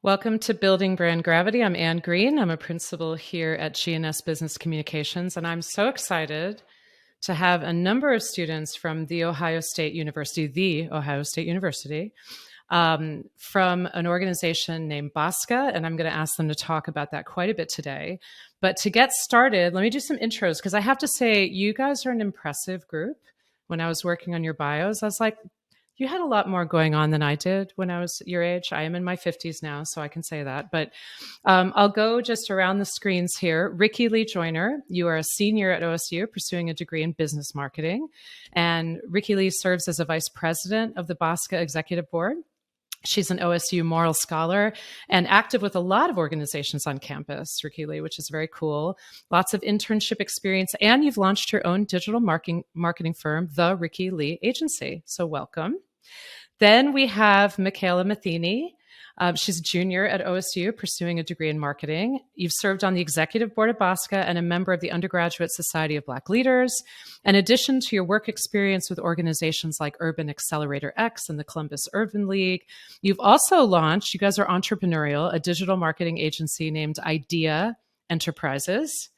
Welcome to Building Brand Gravity. I'm Ann Green. I'm a principal here at GNS Business Communications, and I'm so excited to have a number of students from the Ohio State University, from an organization named BASCA, and I'm going to ask them to talk about that quite a bit today. But to get started, let me do some intros, because I have to say, you guys are an impressive group. When I was working on your bios, I was like, you had a lot more going on than I did when I was your age. I am in my 50s now, so I can say that. But I'll go just around the screens here. Rikki Lee Joiner, you are a senior at OSU pursuing a degree in business marketing. And Rikki Lee serves as a vice president of the BASCA Executive Board. She's an OSU moral scholar and active with a lot of organizations on campus, Rikki Lee, which is very cool. Lots of internship experience. And you've launched your own digital marketing firm, the Rikki Lee Agency. So welcome. Then we have Michaela Matheney. She's a junior at OSU pursuing a degree in marketing. You've served on the executive board at BASCA and a member of the Undergraduate Society of Black Leaders. In addition to your work experience with organizations like Urban Accelerator X and the Columbus Urban League, you've also launched, you guys are entrepreneurial, a digital marketing agency named Idea Enterprises.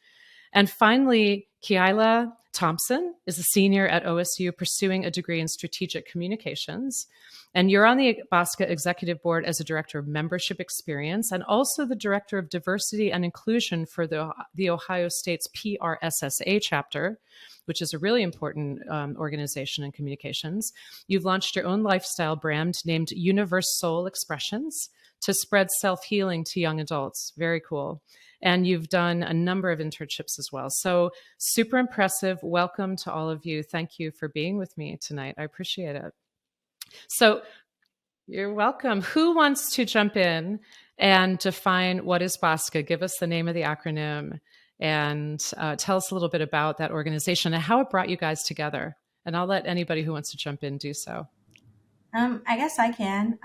And finally, Keilah Thompson is a senior at OSU pursuing a degree in strategic communications. And you're on the BASCA Executive Board as a director of membership experience and also the director of diversity and inclusion for the Ohio State's PRSSA chapter, which is a really important organization in communications. You've launched your own lifestyle brand named Universe Soul Expressions to spread self-healing to young adults. Very cool. And you've done a number of internships as well. So super impressive. Welcome to all of you. Thank you for being with me tonight. I appreciate it. So you're welcome. Who wants to jump in and define what is BASCA? Give us the name of the acronym and tell us a little bit about that organization and how it brought you guys together. And I'll let anybody who wants to jump in do so. I guess I can.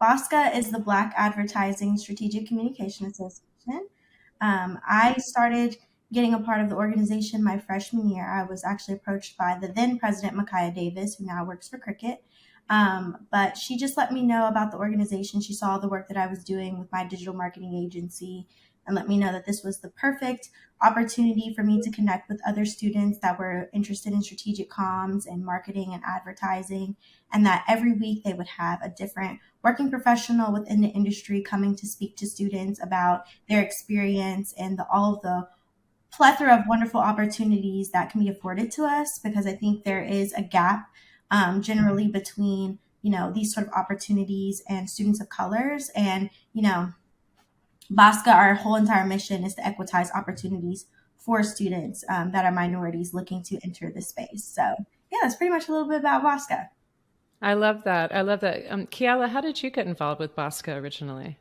BASCA is the Black Advertising Strategic Communication Association. I started getting a part of the organization my freshman year. I was actually approached by the then president, Micaiah Davis, who now works for Cricket. But she just let me know about the organization. She saw the work that I was doing with my digital marketing agency and let me know that this was the perfect opportunity for me to connect with other students that were interested in strategic comms and marketing and advertising, and that every week they would have a different working professional within the industry coming to speak to students about their experience and all of the plethora of wonderful opportunities that can be afforded to us, because I think there is a gap generally between these sort of opportunities and students of colors. And BASCA, our whole entire mission is to equitize opportunities for students that are minorities looking to enter the space. So yeah, that's pretty much a little bit about BASCA. I love that. I love that. Keilah, how did you get involved with BASCA originally?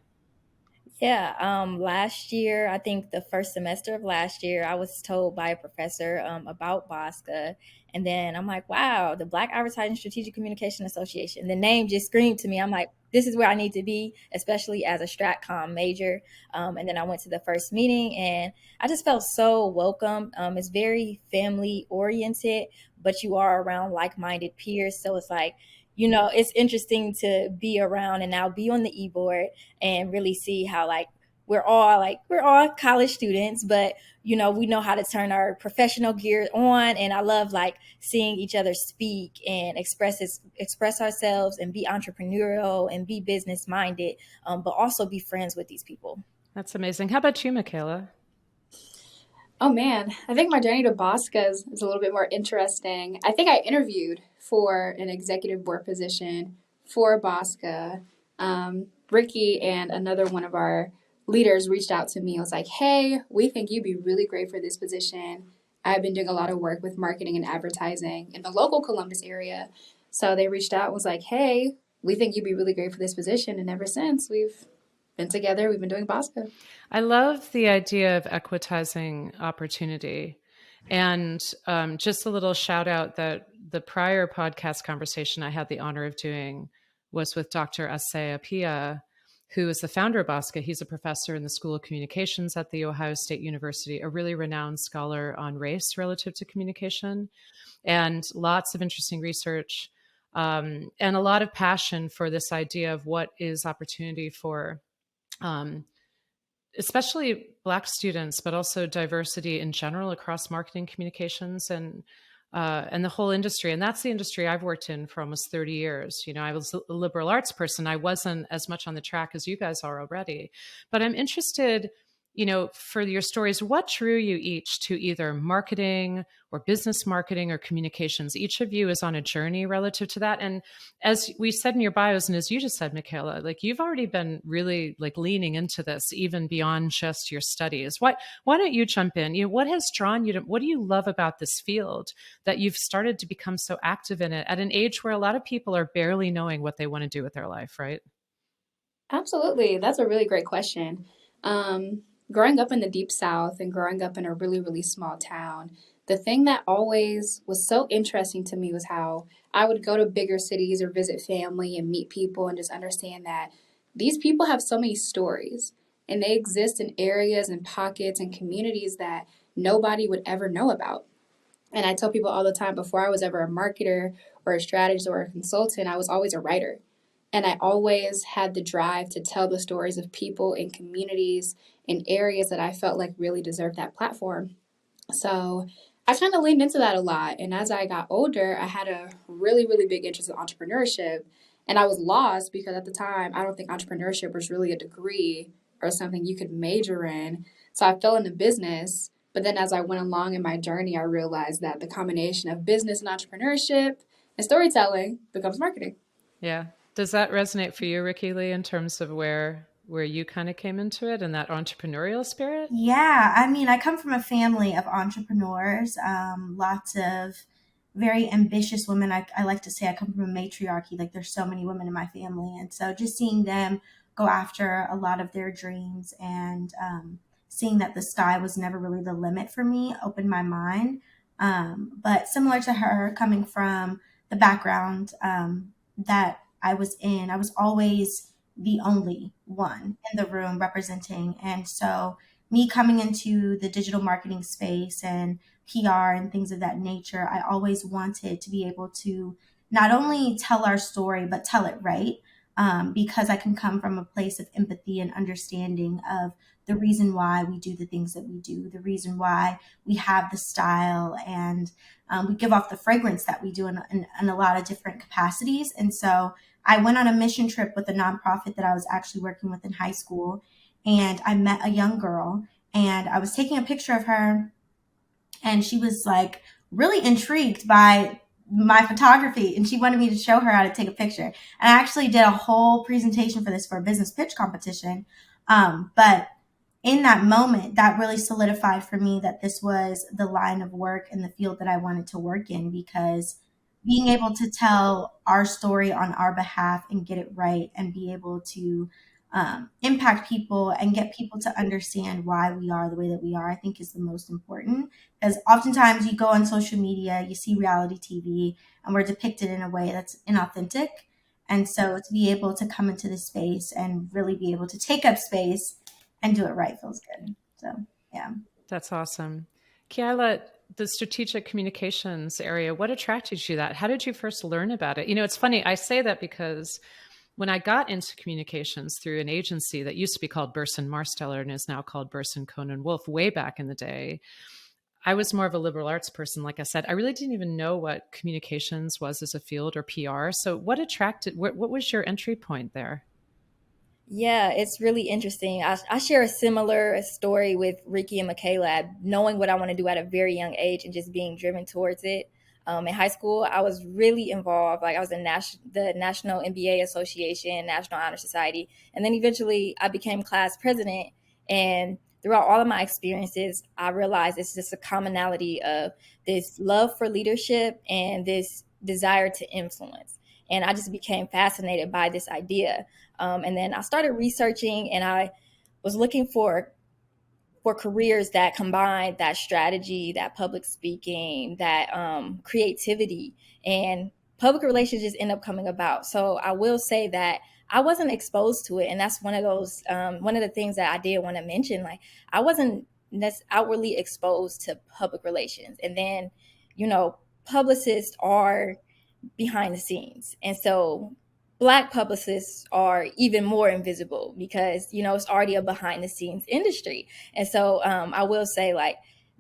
Yeah, last year, I think the first semester of last year, I was told by a professor about BASCA. And then I'm like, wow, the Black Advertising Strategic Communication Association. The name just screamed to me. I'm like, this is where I need to be, especially as a StratCom major. And then I went to the first meeting and I just felt so welcome. It's very family oriented, but you are around like-minded peers. So it's like, it's interesting to be around and now be on the e-board and really see how we're all college students, but we know how to turn our professional gear on. And I love seeing each other speak and express ourselves and be entrepreneurial and be business minded, but also be friends with these people. That's amazing. How about you, Michaela? Oh man, I think my journey to BASCA is a little bit more interesting. I think I interviewed for an executive board position for BASCA. Rikki and another one of our leaders reached out to me and was like, hey, we think you'd be really great for this position. I've been doing a lot of work with marketing and advertising in the local Columbus area. So they reached out and was like, hey, we think you'd be really great for this position. And ever since, we've been together. We've been doing BASCA. I love the idea of equitizing opportunity. And just a little shout out that the prior podcast conversation I had the honor of doing was with Dr. Osei Appiah, who is the founder of BASCA. He's a professor in the School of Communications at The Ohio State University, a really renowned scholar on race relative to communication, and lots of interesting research and a lot of passion for this idea of what is opportunity for um, especially Black students, but also diversity in general across marketing communications and the whole industry. And that's the industry I've worked in for almost 30 years. You know, I was a liberal arts person. I wasn't as much on the track as you guys are already. But I'm interested, you know, for your stories, what drew you each to either marketing or business marketing or communications? Each of you is on a journey relative to that. And as we said in your bios, and as you just said, Michaela, like you've already been really like leaning into this even beyond just your studies. Why don't you jump in? You know, what has drawn you to, what do you love about this field that you've started to become so active in it at an age where a lot of people are barely knowing what they want to do with their life, right? Absolutely. That's a really great question. Growing up in the Deep South and growing up in a really, really small town, the thing that always was so interesting to me was how I would go to bigger cities or visit family and meet people and just understand that these people have so many stories and they exist in areas and pockets and communities that nobody would ever know about. And I tell people all the time, before I was ever a marketer or a strategist or a consultant, I was always a writer. And I always had the drive to tell the stories of people in communities in areas that I felt like really deserved that platform. So I kind of leaned into that a lot. And as I got older, I had a really, really big interest in entrepreneurship. And I was lost because at the time, I don't think entrepreneurship was really a degree or something you could major in. So I fell into business. But then as I went along in my journey, I realized that the combination of business and entrepreneurship and storytelling becomes marketing. Yeah. Does that resonate for you, Rikki Lee, in terms of where you kind of came into it and that entrepreneurial spirit? Yeah, I mean, I come from a family of entrepreneurs, lots of very ambitious women. I like to say I come from a matriarchy, like there's so many women in my family. And so just seeing them go after a lot of their dreams and seeing that the sky was never really the limit for me opened my mind. But similar to her, coming from the background that I was in, I was always the only one in the room representing. And so, me coming into the digital marketing space and PR and things of that nature, I always wanted to be able to not only tell our story, but tell it right. Because I can come from a place of empathy and understanding of the reason why we do the things that we do, the reason why we have the style, and we give off the fragrance that we do in a lot of different capacities. And so, I went on a mission trip with a nonprofit that I was actually working with in high school. And I met a young girl and I was taking a picture of her. And she was like really intrigued by my photography. And she wanted me to show her how to take a picture. And I actually did a whole presentation for this for a business pitch competition. But in that moment, that really solidified for me that this was the line of work and the field that I wanted to work in, because being able to tell our story on our behalf and get it right and be able to impact people and get people to understand why we are the way that we are, I think is the most important. Because oftentimes you go on social media, you see reality TV, and we're depicted in a way that's inauthentic. And so to be able to come into this space and really be able to take up space and do it right feels good. So, yeah. That's awesome. Keilah, the strategic communications area, what attracted you to that? How did you first learn about it? You know, it's funny, I say that because when I got into communications through an agency that used to be called Burson Marsteller and is now called Burson Conan Wolf way back in the day, I was more of a liberal arts person. Like I said, I really didn't even know what communications was as a field or PR. So what was your entry point there? Yeah, it's really interesting. I share a similar story with Rikki and Michaela, knowing what I want to do at a very young age and just being driven towards it. In high school, I was really involved. Like I was in the National MBA Association, National Honor Society, and then eventually I became class president. And throughout all of my experiences, I realized it's just a commonality of this love for leadership and this desire to influence. And I just became fascinated by this idea. And then I started researching and I was looking for careers that combined that strategy, that public speaking, that creativity, and public relations just end up coming about. So I will say that I wasn't exposed to it. And that's one of the things that I did want to mention. Like I wasn't outwardly exposed to public relations. And then, publicists are behind the scenes. And so Black publicists are even more invisible because, you know, it's already a behind the scenes industry. And so I will say like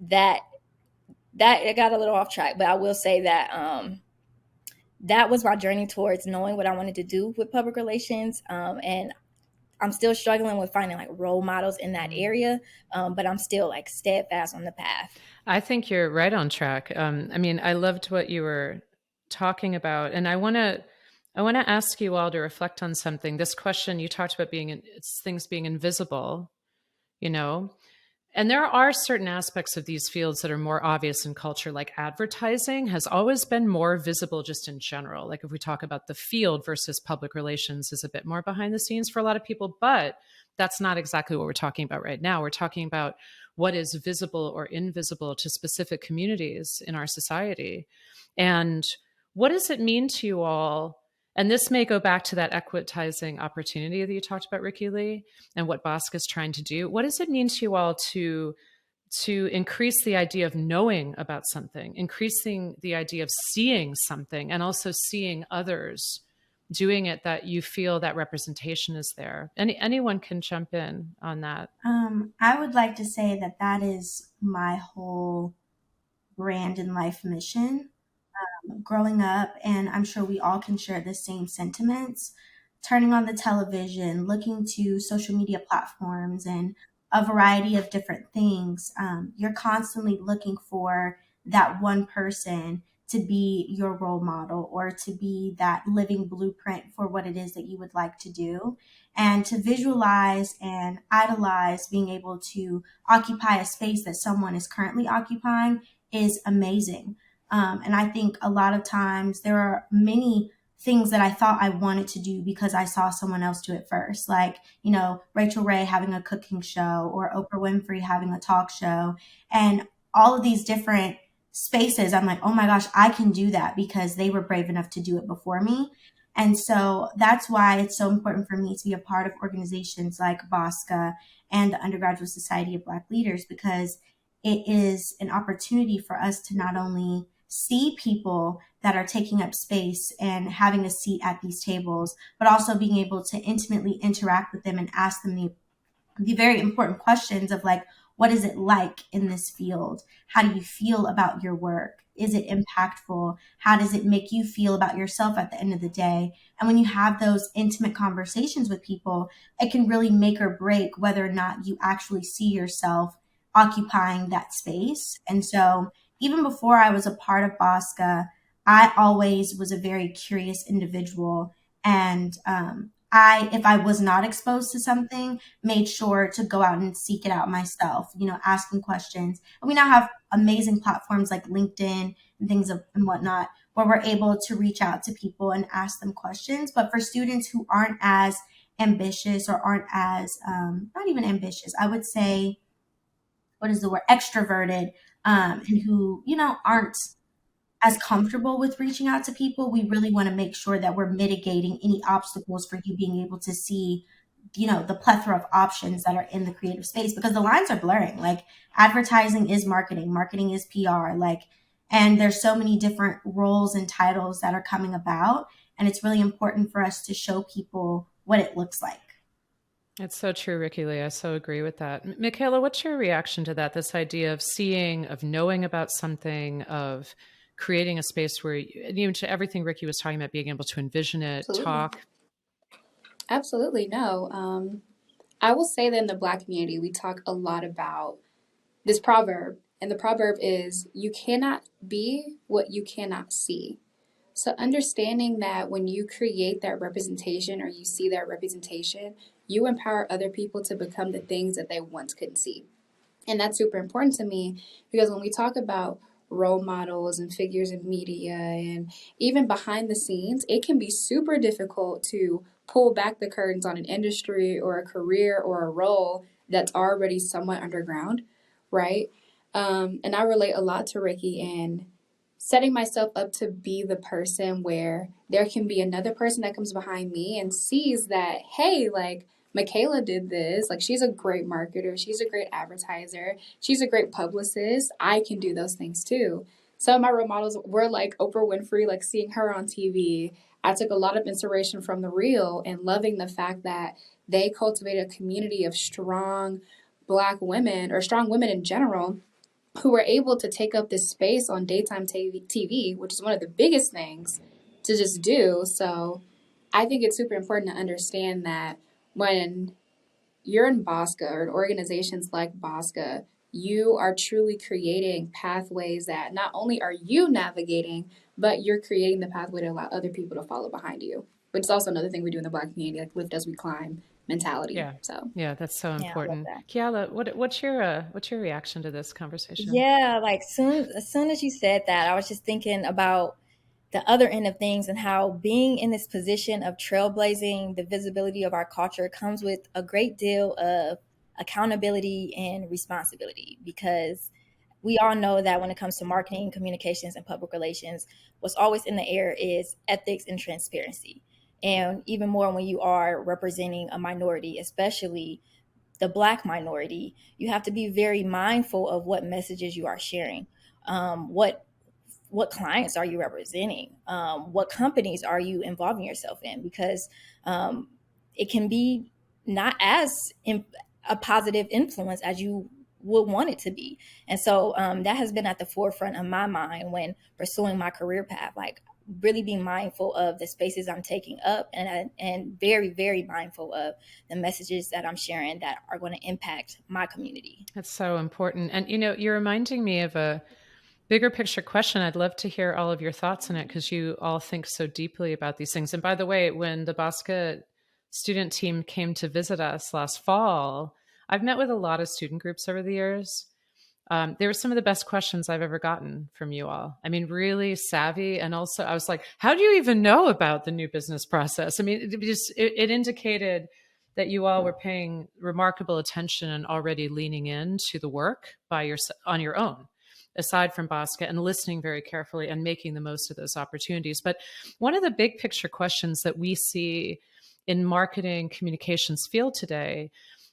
that it got a little off track, but I will say that that was my journey towards knowing what I wanted to do with public relations. And I'm still struggling with finding like role models in that area, but I'm still like steadfast on the path. I think you're right on track. I mean, I loved what you were talking about, and I want to ask you all to reflect on something. This question you talked about it's things being invisible, you know, and there are certain aspects of these fields that are more obvious in culture, like advertising has always been more visible just in general. Like if we talk about the field versus public relations is a bit more behind the scenes for a lot of people, but that's not exactly what we're talking about right now. We're talking about what is visible or invisible to specific communities in our society. And what does it mean to you all? And this may go back to that equitizing opportunity that you talked about, Rikki Lee, and what BASCA is trying to do. What does it mean to you all to increase the idea of knowing about something, increasing the idea of seeing something, and also seeing others doing it, that you feel that representation is there? Anyone can jump in on that. I would like to say that that is my whole brand and life mission. Growing up, and I'm sure we all can share the same sentiments, turning on the television, looking to social media platforms and a variety of different things, you're constantly looking for that one person to be your role model or to be that living blueprint for what it is that you would like to do. And to visualize and idolize being able to occupy a space that someone is currently occupying is amazing. And I think a lot of times there are many things that I thought I wanted to do because I saw someone else do it first. Like, you know, Rachel Ray having a cooking show or Oprah Winfrey having a talk show, and all of these different spaces. I'm like, oh my gosh, I can do that because they were brave enough to do it before me. And so that's why it's so important for me to be a part of organizations like BASCA and the Undergraduate Society of Black Leaders, because it is an opportunity for us to not only see people that are taking up space and having a seat at these tables, but also being able to intimately interact with them and ask them the very important questions of like, what is it like in this field? How do you feel about your work? Is it impactful? How does it make you feel about yourself at the end of the day? And when you have those intimate conversations with people, it can really make or break whether or not you actually see yourself occupying that space. And so even before I was a part of BASCA, I always was a very curious individual. And if I was not exposed to something, made sure to go out and seek it out myself, you know, asking questions. And we now have amazing platforms like LinkedIn and things and whatnot, where we're able to reach out to people and ask them questions. But for students who aren't as ambitious or aren't as, not even ambitious, I would say, what is the word, extroverted, and who, you know, aren't as comfortable with reaching out to people, we really want to make sure that we're mitigating any obstacles for you being able to see, you know, the plethora of options that are in the creative space, because the lines are blurring. Like advertising is marketing, marketing is PR, like, and there's so many different roles and titles that are coming about. And it's really important for us to show people what it looks like. It's so true, Rikki Lee. I so agree with that. Michaela, what's your reaction to that? This idea of seeing, of knowing about something, of creating a space where, and even to everything Rikki was talking about, being able to envision it, Absolutely. talk. Absolutely. No. I will say that in the Black community, we talk a lot about this proverb. And the proverb is, you cannot be what you cannot see. So understanding that when you create that representation or you see that representation, you empower other people to become the things that they once couldn't see. And that's super important to me, because when we talk about role models and figures in media and even behind the scenes, it can be super difficult to pull back the curtains on an industry or a career or a role that's already somewhat underground, right? And I relate a lot to Rikki in setting myself up to be the person where there can be another person that comes behind me and sees that, hey, like, Michaela did this. Like, she's a great marketer. She's a great advertiser. She's a great publicist. I can do those things too. Some of my role models were like Oprah Winfrey, like seeing her on TV. I took a lot of inspiration from The Real and loving the fact that they cultivate a community of strong Black women, or strong women in general, who were able to take up this space on daytime TV, which is one of the biggest things to just do. So I think it's super important to understand that when you're in BASCA or in organizations like BASCA, you are truly creating pathways that not only are you navigating, but you're creating the pathway to allow other people to follow behind you. But it's also another thing we do in the Black community, like lift as we climb mentality. Yeah. So Yeah, that's so Yeah, I love important. that. Keilah, what's your reaction to this conversation? Yeah, like as soon as you said that, I was just thinking about the other end of things and how being in this position of trailblazing the visibility of our culture comes with a great deal of accountability and responsibility, because we all know that when it comes to marketing, communications, and public relations, what's always in the air is ethics and transparency. And even more when you are representing a minority, especially the Black minority, you have to be very mindful of what messages you are sharing. What clients are you representing? What companies are you involving yourself in? Because it can be not as a positive influence as you would want it to be. And so that has been at the forefront of my mind when pursuing my career path, like really being mindful of the spaces I'm taking up, and very, very mindful of the messages that I'm sharing that are going to impact my community. That's so important. And, you're reminding me of a bigger picture question. I'd love to hear all of your thoughts on it because you all think so deeply about these things. And by the way, when the BASCA student team came to visit us last fall, I've met with a lot of student groups over the years. They were some of the best questions I've ever gotten from you all. I mean, really savvy. And also I was like, how do you even know about the new business process? I mean, it indicated that you all were paying remarkable attention and already leaning into the work on your own, aside from BASCA, and listening very carefully and making the most of those opportunities. But one of the big picture questions that we see in marketing communications field today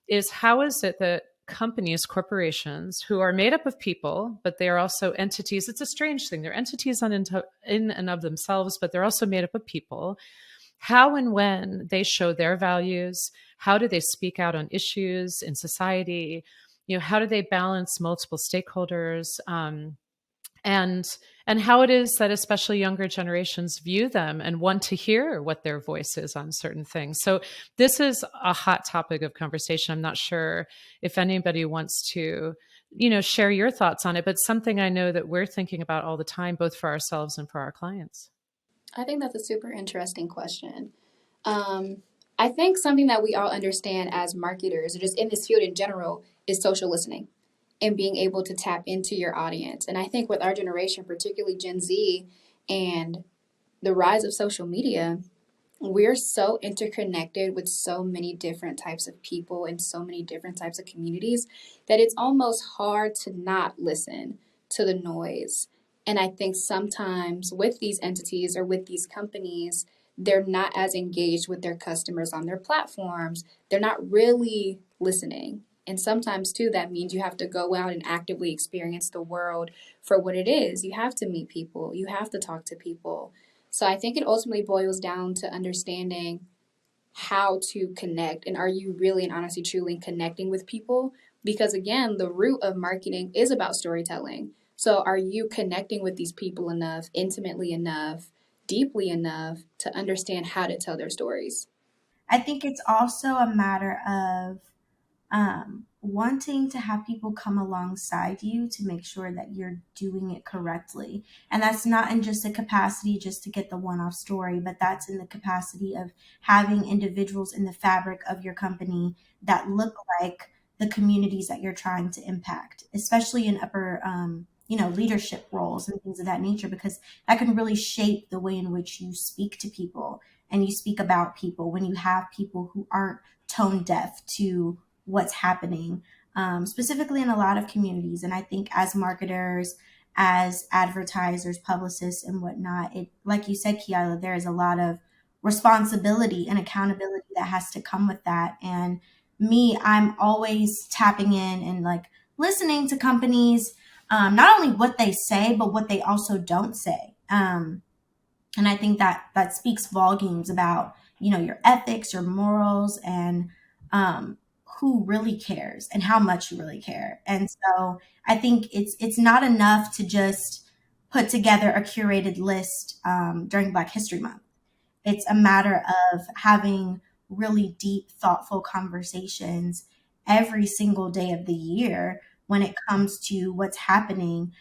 is, how is it that companies, corporations, who are made up of people, but they are also entities. It's a strange thing. They're entities in and of themselves, but they're also made up of people. How and when they show their values, how do they speak out on issues in society? How do they balance multiple stakeholders? And how it is that especially younger generations view them and want to hear what their voice is on certain things. So this is a hot topic of conversation. I'm not sure if anybody wants to, share your thoughts on it, but something I know that we're thinking about all the time, both for ourselves and for our clients. I think that's a super interesting question. I think something that we all understand as marketers, or just in this field in general, is social listening and being able to tap into your audience. And I think with our generation, particularly Gen Z, and the rise of social media, we're so interconnected with so many different types of people and so many different types of communities that it's almost hard to not listen to the noise. And I think sometimes with these entities or with these companies, they're not as engaged with their customers on their platforms. They're not really listening. And sometimes, too, that means you have to go out and actively experience the world for what it is. You have to meet people. You have to talk to people. So I think it ultimately boils down to understanding how to connect. And are you really and honestly, truly connecting with people? Because, again, the root of marketing is about storytelling. So are you connecting with these people enough, intimately enough, deeply enough to understand how to tell their stories? I think it's also a matter of wanting to have people come alongside you to make sure that you're doing it correctly. And that's not in just a capacity just to get the one-off story, but that's in the capacity of having individuals in the fabric of your company that look like the communities that you're trying to impact, especially in upper, leadership roles and things of that nature, because that can really shape the way in which you speak to people and you speak about people when you have people who aren't tone deaf to what's happening, specifically in a lot of communities. And I think as marketers, as advertisers, publicists, and whatnot, it, like you said, Keilah, there is a lot of responsibility and accountability that has to come with that. And I'm always tapping in and like listening to companies, not only what they say, but what they also don't say. And I think that speaks volumes about, your ethics, your morals, and um, who really cares and how much you really care. And so I think it's not enough to just put together a curated list during Black History Month. It's a matter of having really deep, thoughtful conversations every single day of the year when it comes to what's happening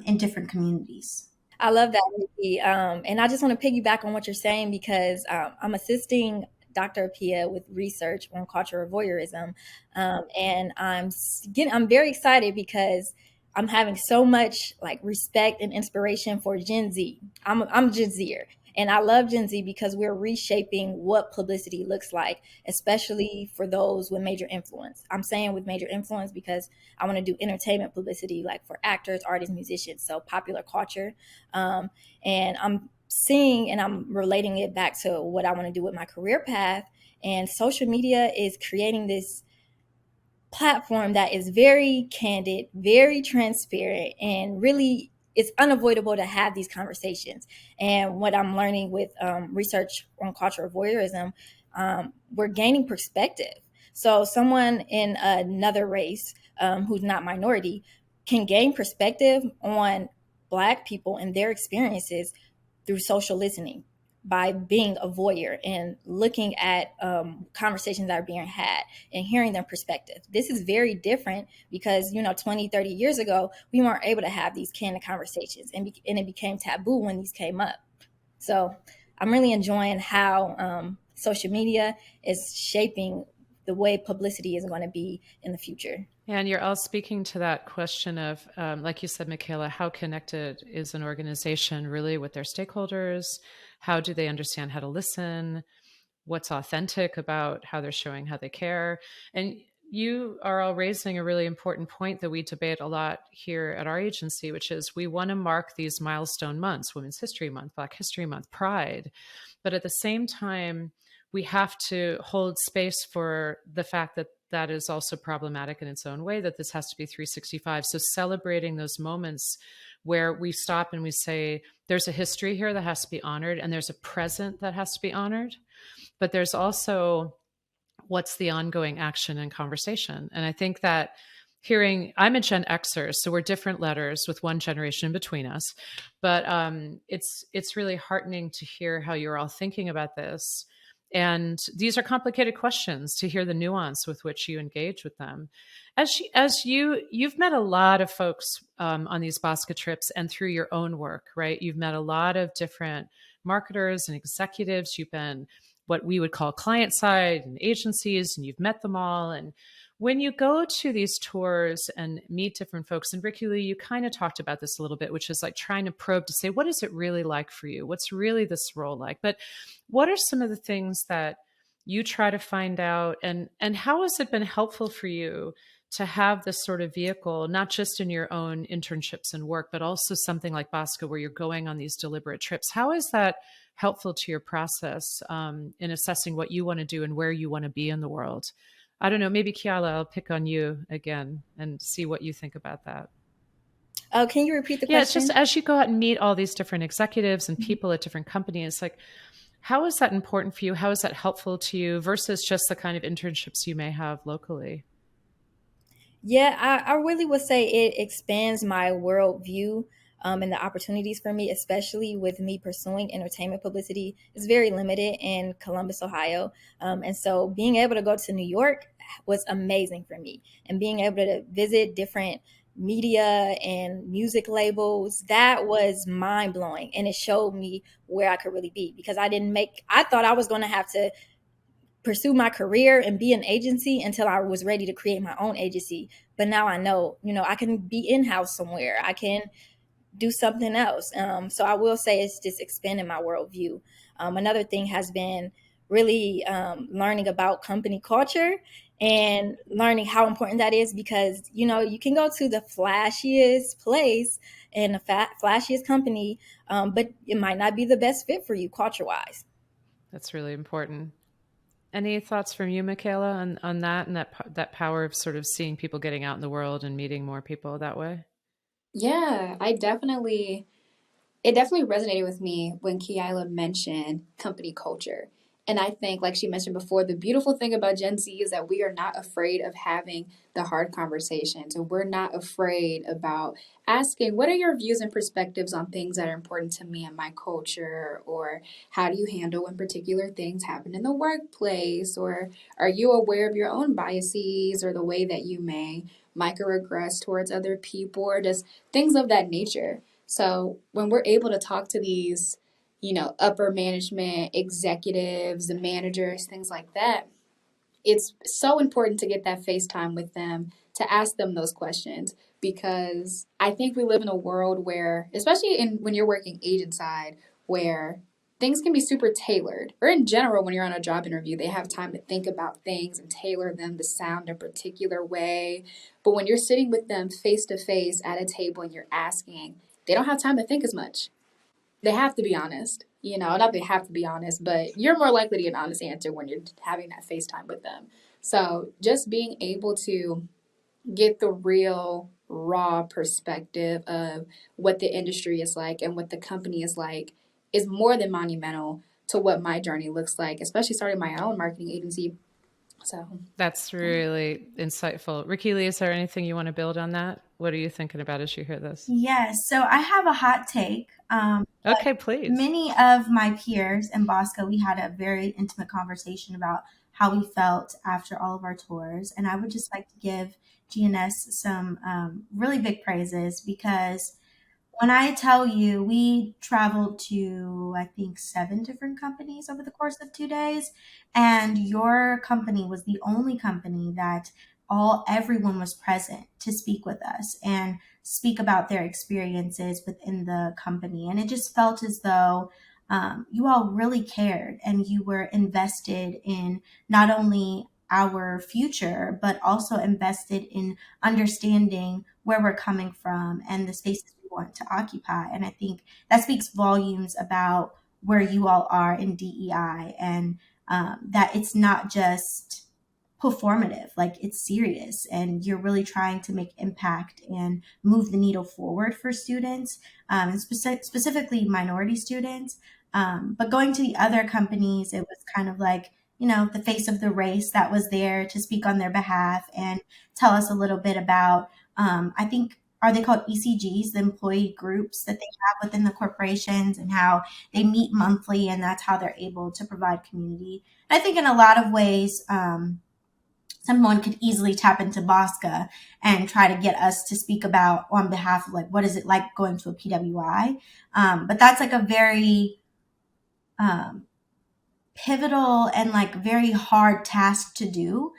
in different communities. I love that, Rikki. And I just want to piggyback on what you're saying because I'm assisting Dr. Appiah with research on cultural voyeurism, and I'm very excited because I'm having so much like respect and inspiration for Gen Z. I'm Gen Zer, and I love Gen Z because we're reshaping what publicity looks like, especially for those with major influence. I'm saying with major influence because I want to do entertainment publicity, like for actors, artists, musicians, so popular culture. Um, and I'm seeing and I'm relating it back to what I want to do with my career path. And social media is creating this platform that is very candid, very transparent, and really it's unavoidable to have these conversations. And what I'm learning with research on cultural voyeurism, we're gaining perspective. So someone in another race who's not minority can gain perspective on Black people and their experiences through social listening by being a voyeur and looking at conversations that are being had and hearing their perspective. This is very different because, 20, 30 years ago, we weren't able to have these candid conversations and it became taboo when these came up. So I'm really enjoying how social media is shaping the way publicity is going to be in the future. And you're all speaking to that question of, like you said, Michaela, how connected is an organization really with their stakeholders? How do they understand how to listen? What's authentic about how they're showing how they care? And you are all raising a really important point that we debate a lot here at our agency, which is we want to mark these milestone months, Women's History Month, Black History Month, Pride. But at the same time, we have to hold space for the fact that that is also problematic in its own way, that this has to be 365. So celebrating those moments where we stop and we say, there's a history here that has to be honored, and there's a present that has to be honored. But there's also what's the ongoing action and conversation. And I think that I'm a Gen Xer, so we're different letters with one generation in between us. But it's really heartening to hear how you're all thinking about this. And these are complicated questions, to hear the nuance with which you engage with them. You've met a lot of folks on these BASCA trips and through your own work, right? You've met a lot of different marketers and executives. You've been what we would call client side and agencies, and you've met them all. And when you go to these tours and meet different folks, and Rikki Lee, you kind of talked about this a little bit, which is like trying to probe to say, what is it really like for you? What's really this role like? But what are some of the things that you try to find out, and how has it been helpful for you to have this sort of vehicle, not just in your own internships and work, but also something like BASCA where you're going on these deliberate trips? How is that helpful to your process in assessing what you want to do and where you want to be in the world? I don't know, maybe Keilah, I'll pick on you again and see what you think about that. Oh, can you repeat the question? Yeah, it's just as you go out and meet all these different executives and people at different companies, like, how is that important for you? How is that helpful to you versus just the kind of internships you may have locally? Yeah, I really would say it expands my worldview and the opportunities for me, especially with me pursuing entertainment publicity, is very limited in Columbus, Ohio. And so being able to go to New York was amazing for me. And being able to visit different media and music labels, that was mind blowing. And it showed me where I could really be because I thought I was going to have to pursue my career and be an agency until I was ready to create my own agency. But now I know, I can be in-house somewhere. I can do something else. So I will say it's just expanding my worldview. Another thing has been really learning about company culture and learning how important that is because, you can go to the flashiest place and the flashiest company, but it might not be the best fit for you culture-wise. That's really important. Any thoughts from you, Michaela, on that and that power of sort of seeing people getting out in the world and meeting more people that way? Yeah, I definitely it definitely resonated with me when Keilah mentioned company culture. And I think, like she mentioned before, the beautiful thing about Gen Z is that we are not afraid of having the hard conversations, and we're not afraid about asking, what are your views and perspectives on things that are important to me and my culture? Or how do you handle when particular things happen in the workplace? Or are you aware of your own biases or the way that you may microaggress towards other people, or just things of that nature? So when we're able to talk to these, upper management, executives, the managers, things like that, it's so important to get that face time with them to ask them those questions, because I think we live in a world where, especially when you're working agent side, where things can be super tailored, or in general, when you're on a job interview, they have time to think about things and tailor them to sound a particular way. But when you're sitting with them face to face at a table and you're asking, they don't have time to think as much. They have to be honest. Not they have to be honest, but you're more likely to get an honest answer when you're having that FaceTime with them. So just being able to get the real raw perspective of what the industry is like and what the company is like is more than monumental to what my journey looks like, especially starting my own marketing agency. So That's really insightful. Rikki Lee, is there anything you want to build on that? What are you thinking about as you hear this? Yes, so I have a hot take. Okay, please. Many of my peers in BASCA, we had a very intimate conversation about how we felt after all of our tours. And I would just like to give GNS some really big praises, because when I tell you, we traveled to, I think, 7 different companies over the course of 2 days, and your company was the only company that everyone was present to speak with us and speak about their experiences within the company. And it just felt as though you all really cared, and you were invested in not only our future, but also invested in understanding where we're coming from and the spaces we want to occupy. And I think that speaks volumes about where you all are in DEI, and that it's not just performative, like it's serious, and you're really trying to make impact and move the needle forward for students, and specifically minority students. But going to the other companies, it was kind of like, the face of the race that was there to speak on their behalf and tell us a little bit about, I think, are they called ECGs, the employee groups that they have within the corporations, and how they meet monthly, and that's how they're able to provide community. And I think in a lot of ways, someone could easily tap into BASCA and try to get us to speak about on behalf of, like, what is it like going to a PWI? But that's like a very pivotal and like very hard task to do,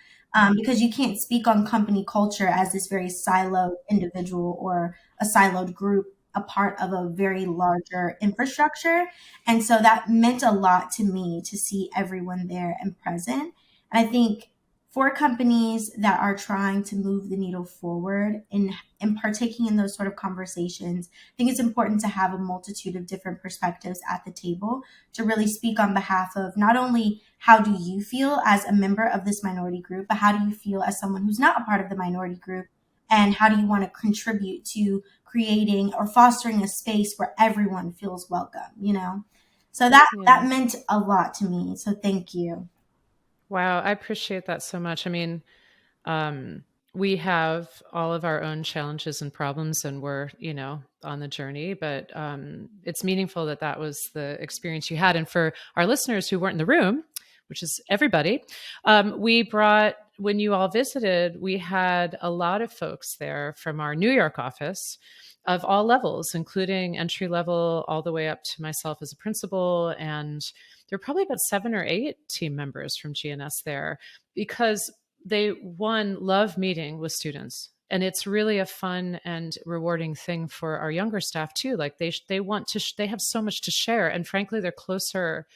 because you can't speak on company culture as this very siloed individual or a siloed group, a part of a very larger infrastructure. And so that meant a lot to me to see everyone there and present. And I think for companies that are trying to move the needle forward in partaking in those sort of conversations, I think it's important to have a multitude of different perspectives at the table to really speak on behalf of not only how do you feel as a member of this minority group, but how do you feel as someone who's not a part of the minority group, and how do you want to contribute to creating or fostering a space where everyone feels welcome. So that meant a lot to me. So thank you. Wow, I appreciate that so much. I mean, we have all of our own challenges and problems, and we're, on the journey, but it's meaningful that was the experience you had. And for our listeners who weren't in the room, which is everybody, when you all visited, we had a lot of folks there from our New York office of all levels, including entry level all the way up to myself as a principal. And there were probably about 7 or 8 team members from GNS there, because they, one, love meeting with students. And it's really a fun and rewarding thing for our younger staff too. Like they have so much to share. And frankly, they're closer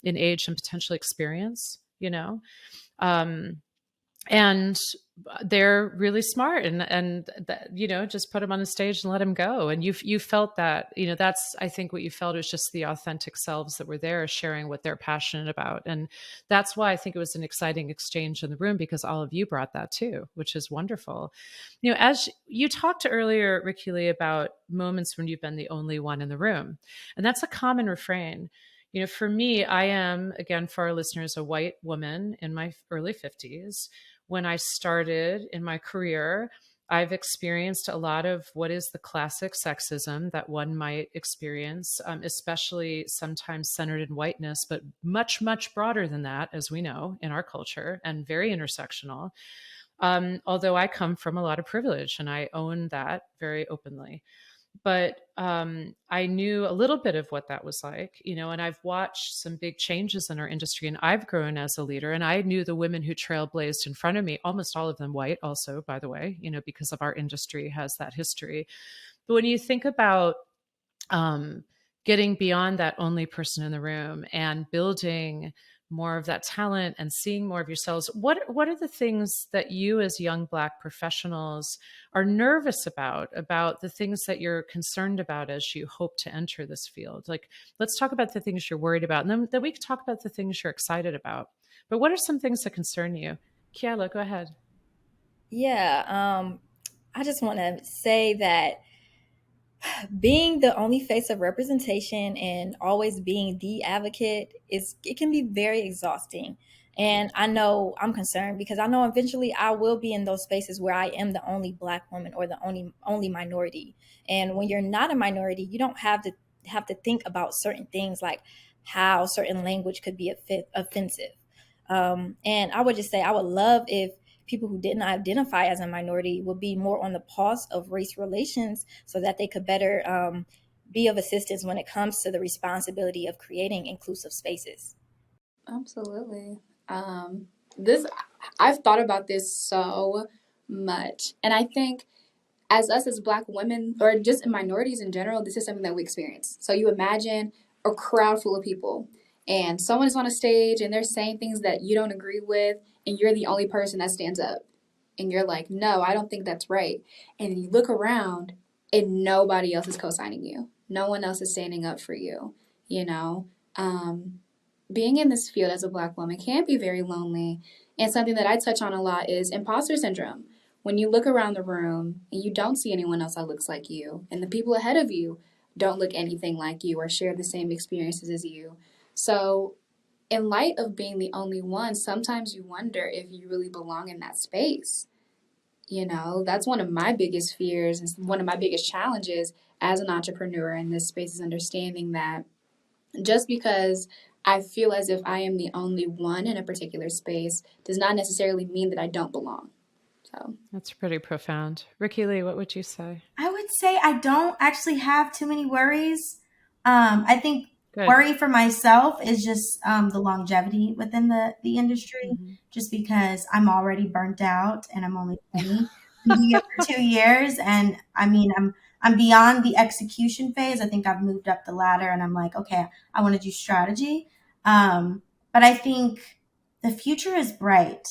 in age and potential experience, and they're really smart, and just put them on the stage and let them go. And you felt that, that's, I think, what you felt was just the authentic selves that were there sharing what they're passionate about. And that's why I think it was an exciting exchange in the room, because all of you brought that too, which is wonderful. As you talked earlier, Rikki Lee, about moments when you've been the only one in the room, and that's a common refrain. For me, I am, again, for our listeners, a white woman in my early 50s. When I started in my career, I've experienced a lot of what is the classic sexism that one might experience, especially sometimes centered in whiteness, but much, much broader than that, as we know, in our culture, and very intersectional. Although I come from a lot of privilege, and I own that very openly. But I knew a little bit of what that was like, and I've watched some big changes in our industry, and I've grown as a leader. And I knew the women who trailblazed in front of me, almost all of them white also, by the way, because of our industry has that history. But when you think about getting beyond that only person in the room and building more of that talent and seeing more of yourselves, what are the things that you as young Black professionals are nervous about the things that you're concerned about as you hope to enter this field? Like, let's talk about the things you're worried about, and then we can talk about the things you're excited about. But what are some things that concern you? Keilah, go ahead. Yeah, I just want to say that being the only face of representation and always being the advocate it can be very exhausting. And I know I'm concerned because I know eventually I will be in those spaces where I am the only Black woman or the only minority. And when you're not a minority, you don't have to think about certain things like how certain language could be offensive. And I would just say I would love if people who didn't identify as a minority would be more on the pulse of race relations so that they could better be of assistance when it comes to the responsibility of creating inclusive spaces. Absolutely. I've thought about this so much. And I think as us as Black women, or just minorities in general, this is something that we experience. So you imagine a crowd full of people, and someone is on a stage and they're saying things that you don't agree with, and you're the only person that stands up. And you're like, no, I don't think that's right. And then you look around and nobody else is co-signing you. No one else is standing up for you, being in this field as a Black woman can be very lonely. And something that I touch on a lot is imposter syndrome. When you look around the room and you don't see anyone else that looks like you, and the people ahead of you don't look anything like you or share the same experiences as you. So in light of being the only one, sometimes you wonder if you really belong in that space. That's one of my biggest fears and one of my biggest challenges as an entrepreneur in this space, is understanding that just because I feel as if I am the only one in a particular space does not necessarily mean that I don't belong. So that's pretty profound. Rikki Lee, what would you say? I would say I don't actually have too many worries. I think Good. Worry for myself is just the longevity within the industry, just because I'm already burnt out and I'm only 20 here for 2 years. And I mean, I'm beyond the execution phase. I think I've moved up the ladder and I'm like, okay, I want to do strategy. But I think the future is bright.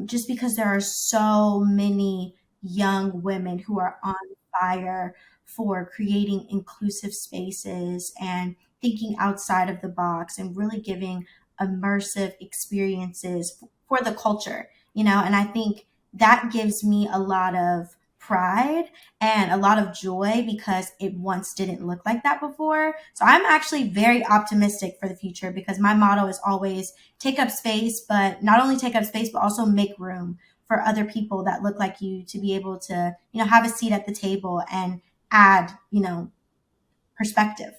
Just because there are so many young women who are on fire for creating inclusive spaces and thinking outside of the box and really giving immersive experiences for the culture, and I think that gives me a lot of pride and a lot of joy because it once didn't look like that before. So I'm actually very optimistic for the future because my motto is always take up space, but not only take up space, but also make room for other people that look like you to be able to, have a seat at the table and add, perspective.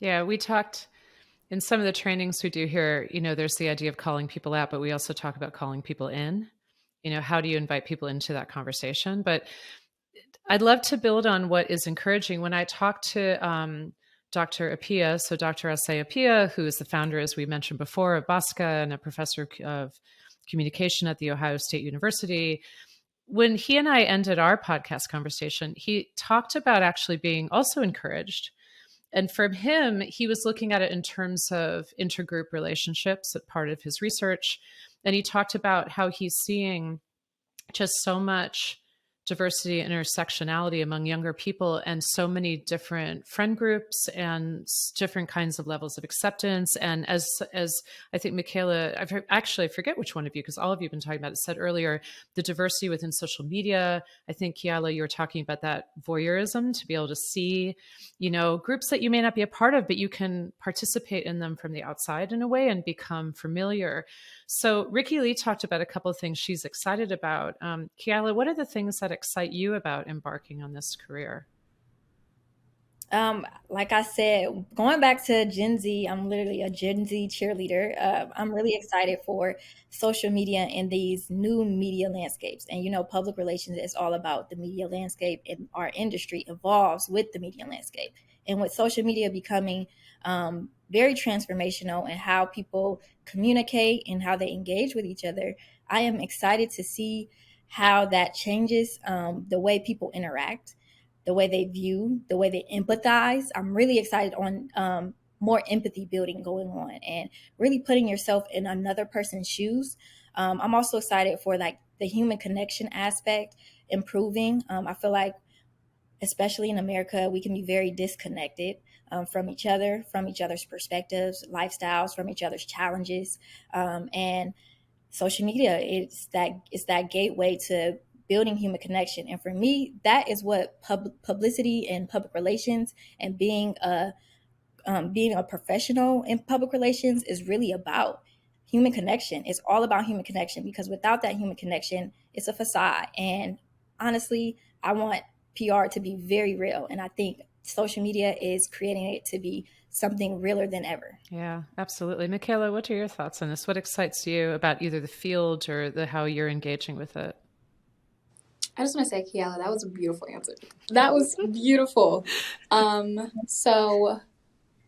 Yeah, we talked in some of the trainings we do here, there's the idea of calling people out, but we also talk about calling people in. How do you invite people into that conversation? But I'd love to build on what is encouraging. When I talked to Dr. Appiah, so Dr. Osei Appiah, who is the founder, as we mentioned before, of BASCA and a professor of communication at The Ohio State University, when he and I ended our podcast conversation, he talked about actually being also encouraged. And from him, he was looking at it in terms of intergroup relationships, at part of his research. And he talked about how he's seeing just so much diversity and intersectionality among younger people, and so many different friend groups and different kinds of levels of acceptance. And as I think Michaela, I forget which one of you, because all of you have been talking about it, said earlier, the diversity within social media. I think, Keilah, you were talking about that voyeurism, to be able to see, groups that you may not be a part of, but you can participate in them from the outside in a way and become familiar. So Rikki Lee talked about a couple of things she's excited about. Keilah, what are the things that excite you about embarking on this career? Like I said, going back to Gen Z, I'm literally a Gen Z cheerleader. I'm really excited for social media and these new media landscapes. And, public relations is all about the media landscape, and our industry evolves with the media landscape. And with social media becoming very transformational in how people communicate and how they engage with each other, I am excited to see how that changes the way people interact, the way they view, the way they empathize. I'm really excited on more empathy building going on and really putting yourself in another person's shoes. I'm also excited for like the human connection aspect improving. I feel like, especially in America, we can be very disconnected from each other, from each other's perspectives, lifestyles, from each other's challenges. And social media, it's that gateway to building human connection. And for me, that is what publicity and public relations and being a professional in public relations is really about. Human connection. It's all about human connection, because without that human connection, it's a facade. And honestly, I want PR to be very real. And I think social media is creating it to be something realer than ever. Yeah, absolutely. Michaela, what are your thoughts on this? What excites you about either the field or how you're engaging with it? I just want to say, Keilah, that was a beautiful answer. That was beautiful. So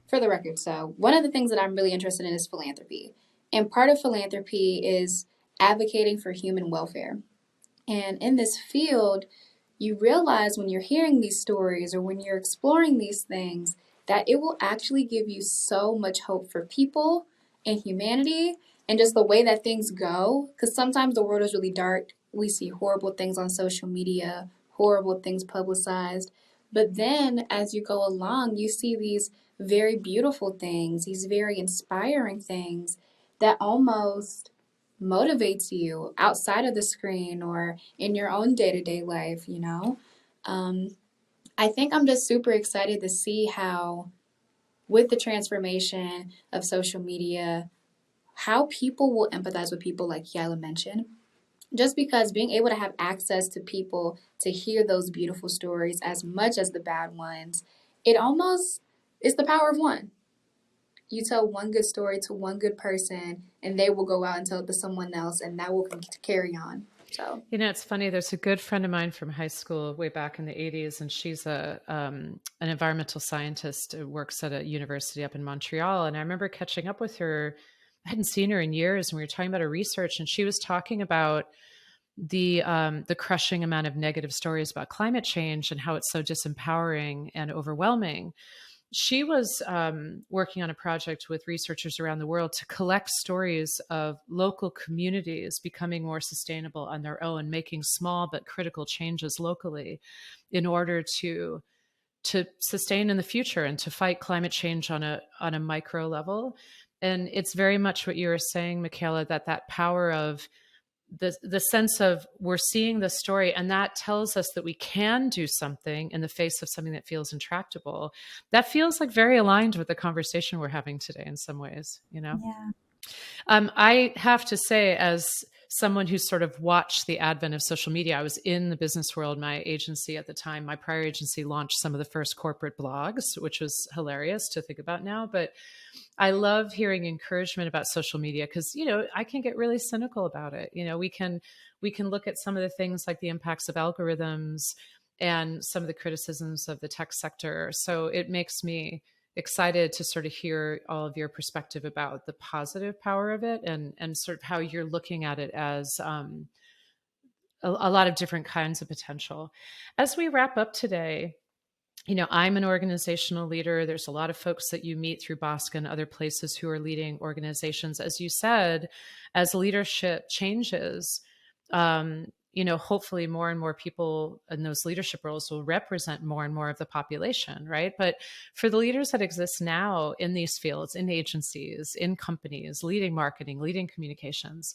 for the record, one of the things that I'm really interested in is philanthropy. And part of philanthropy is advocating for human welfare. And in this field, you realize when you're hearing these stories or when you're exploring these things that it will actually give you so much hope for people and humanity and just the way that things go. Because sometimes the world is really dark. We see horrible things on social media, horrible things publicized. But then as you go along, you see these very beautiful things, these very inspiring things that almost motivates you outside of the screen or in your own day-to-day life, I think I'm just super excited to see how, with the transformation of social media, how people will empathize with people, like Keilah mentioned. Just because being able to have access to people to hear those beautiful stories as much as the bad ones, it's the power of one. You tell one good story to one good person, and they will go out and tell it to someone else, and that will carry on. So, it's funny. There's a good friend of mine from high school way back in the 80s, and she's an environmental scientist who works at a university up in Montreal. And I remember catching up with her. I hadn't seen her in years, and we were talking about her research, and she was talking about the crushing amount of negative stories about climate change and how it's so disempowering and overwhelming. She was working on a project with researchers around the world to collect stories of local communities becoming more sustainable on their own, making small but critical changes locally in order to sustain in the future and to fight climate change on a micro level. And it's very much what you were saying, Michaela, that power of the sense of we're seeing the story, and that tells us that we can do something in the face of something that feels intractable. That feels like very aligned with the conversation we're having today in some ways, Yeah. I have to say, as someone who sort of watched the advent of social media, I was in the business world. My agency at the time, my prior agency, launched some of the first corporate blogs, which was hilarious to think about now. But I love hearing encouragement about social media because, I can get really cynical about it. We can look at some of the things like the impacts of algorithms and some of the criticisms of the tech sector. So it makes me excited to sort of hear all of your perspective about the positive power of it and sort of how you're looking at it as a lot of different kinds of potential. As we wrap up today, I'm an organizational leader. There's a lot of folks that you meet through BASCA and other places who are leading organizations. As you said, as leadership changes, hopefully more and more people in those leadership roles will represent more and more of the population, right? But for the leaders that exist now in these fields, in agencies, in companies, leading marketing, leading communications,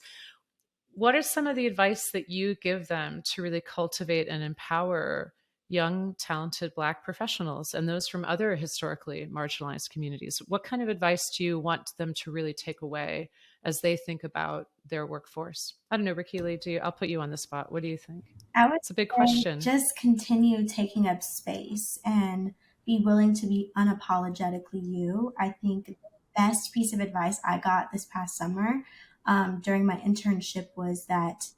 what are some of the advice that you give them to really cultivate and empower young, talented Black professionals and those from other historically marginalized communities? What kind of advice do you want them to really take away as they think about their workforce? I don't know, Rikki Lee, I'll put you on the spot. What do you think? I would It's a big say question. just continue taking up space and be willing to be unapologetically you. I think the best piece of advice I got this past summer during my internship was that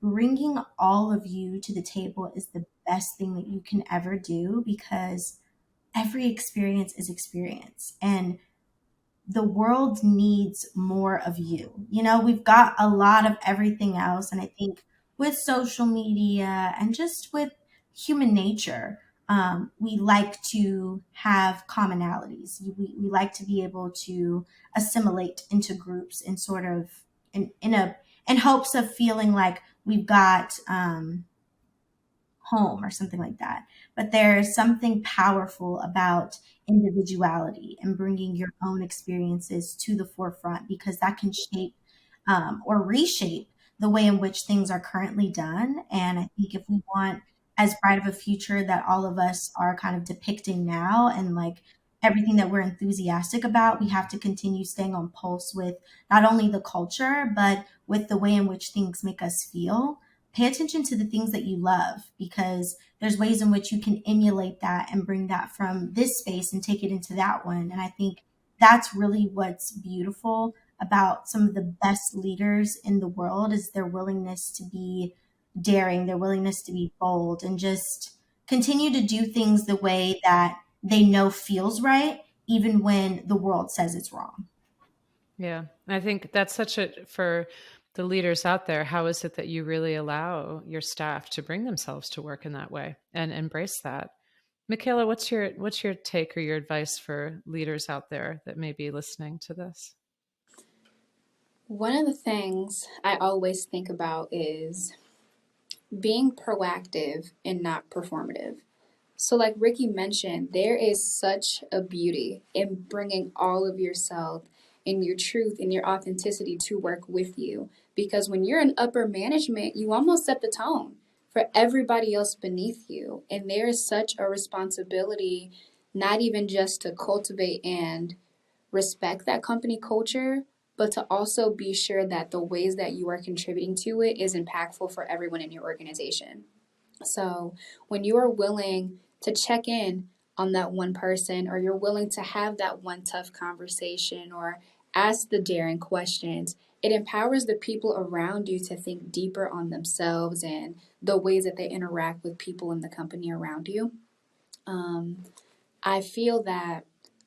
bringing all of you to the table is the best thing that you can ever do, because every experience is experience. And the world needs more of you. We've got a lot of everything else. And I think with social media and just with human nature, we like to have commonalities. We like to be able to assimilate into groups and sort of in hopes of feeling like we've got home or something like that. But there's something powerful about individuality and bringing your own experiences to the forefront, because that can shape or reshape the way in which things are currently done. And I think if we want as bright of a future that all of us are kind of depicting now, and like everything that we're enthusiastic about, we have to continue staying on pulse with not only the culture, but with the way in which things make us feel. Pay attention to the things that you love, because there's ways in which you can emulate that and bring that from this space and take it into that one. And I think that's really what's beautiful about some of the best leaders in the world, is their willingness to be daring, their willingness to be bold, and just continue to do things the way that they know feels right, even when the world says it's wrong. Yeah, I think that's for the leaders out there, how is it that you really allow your staff to bring themselves to work in that way and embrace that? Michaela, what's your take or your advice for leaders out there that may be listening to this? One of the things I always think about is being proactive and not performative. So, like Rikki mentioned, there is such a beauty in bringing all of yourself and your truth and your authenticity to work with you. Because when you're in upper management, you almost set the tone for everybody else beneath you. And there is such a responsibility, not even just to cultivate and respect that company culture, but to also be sure that the ways that you are contributing to it is impactful for everyone in your organization. So when you are willing to check in on that one person, or you're willing to have that one tough conversation or ask the daring questions, it empowers the people around you to think deeper on themselves and the ways that they interact with people in the company around you. I feel that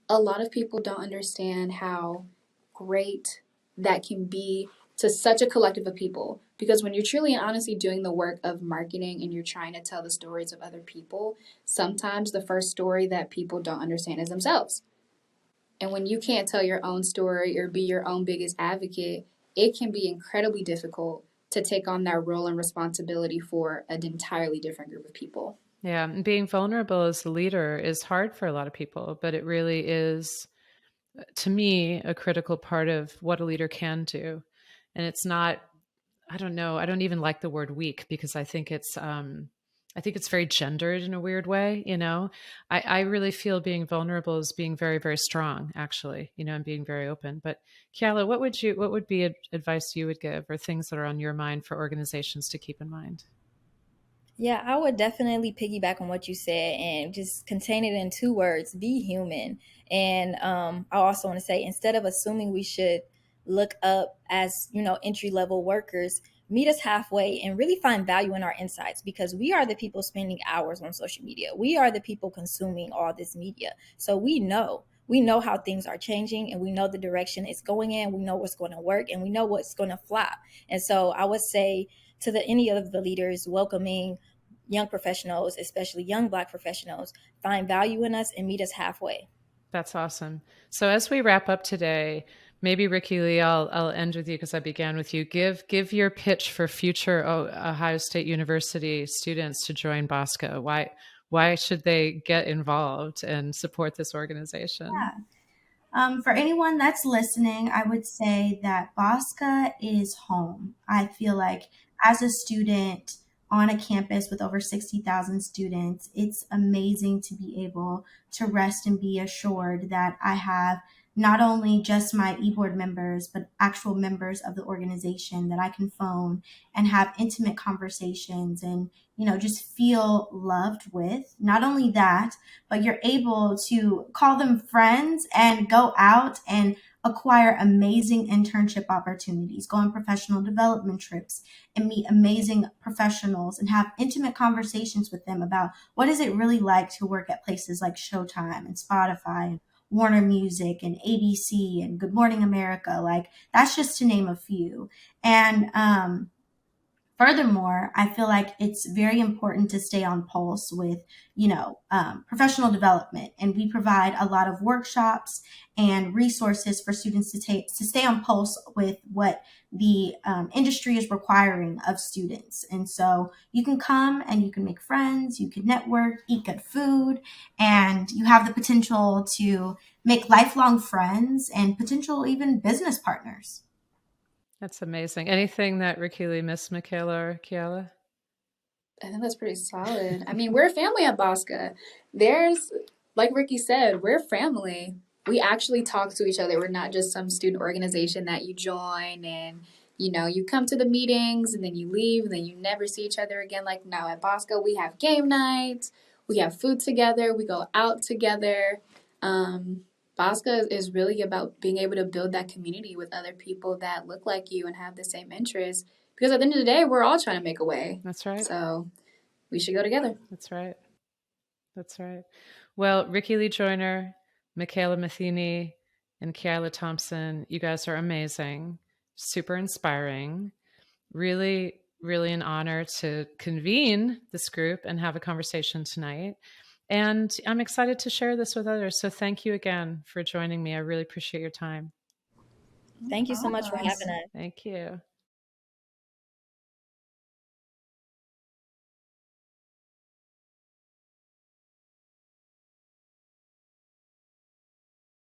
a lot of people don't understand how great that can be to such a collective of people. Because when you're truly and honestly doing the work of marketing and you're trying to tell the stories of other people, sometimes the first story that people don't understand is themselves. And when you can't tell your own story or be your own biggest advocate, it can be incredibly difficult to take on that role and responsibility for an entirely different group of people. Yeah, and being vulnerable as a leader is hard for a lot of people, but it really is, to me, a critical part of what a leader can do. And it's not, I don't know, I don't even like the word weak, because I think it's very gendered in a weird way. I really feel being vulnerable is being very, very strong, actually, and being very open. But Keilah, what would be advice you would give, or things that are on your mind for organizations to keep in mind? Yeah, I would definitely piggyback on what you said and just contain it in 2 words: be human. And I also want to say, instead of assuming we should look up as, entry level workers, meet us halfway and really find value in our insights, because we are the people spending hours on social media. We are the people consuming all this media. So we know how things are changing, and we know the direction it's going in. We know what's going to work, and we know what's going to flop. And so I would say to any of the leaders, welcoming young professionals, especially young Black professionals, find value in us and meet us halfway. That's awesome. So as we wrap up today, maybe Rikki Lee, I'll end with you because I began with you. Give your pitch for future Ohio State University students to join BASCA. Why should they get involved and support this organization? Yeah. For anyone that's listening, I would say that BASCA is home. I feel like as a student on a campus with over 60,000 students, it's amazing to be able to rest and be assured that I have not only just my e-board members, but actual members of the organization that I can phone and have intimate conversations and, just feel loved with. Not only that, but you're able to call them friends and go out and acquire amazing internship opportunities, go on professional development trips and meet amazing professionals and have intimate conversations with them about what is it really like to work at places like Showtime and Spotify and Warner Music and ABC and Good Morning America. Like, that's just to name a few. And furthermore, I feel like it's very important to stay on pulse with, professional development. And we provide a lot of workshops and resources for students to stay on pulse with what the industry is requiring of students. And so you can come and you can make friends, you can network, eat good food, and you have the potential to make lifelong friends and potential even business partners. That's amazing. Anything that Rikki Lee missed, Michaela or Keilah? I think that's pretty solid. I mean, we're a family at BASCA. There's, like Rikki said, we're family. We actually talk to each other. We're not just some student organization that you join and, you come to the meetings and then you leave and then you never see each other again. Like now at BASCA, we have game nights, we have food together, we go out together. BASCA is really about being able to build that community with other people that look like you and have the same interests. Because at the end of the day, we're all trying to make a way. That's right. So we should go together. That's right. That's right. Well, Rikki Lee Joiner, Michaela Matheney, and Keilah Thompson, you guys are amazing, super inspiring. Really, really an honor to convene this group and have a conversation tonight. And I'm excited to share this with others. So thank you again for joining me. I really appreciate your time. Thank you so much for having us. Thank you.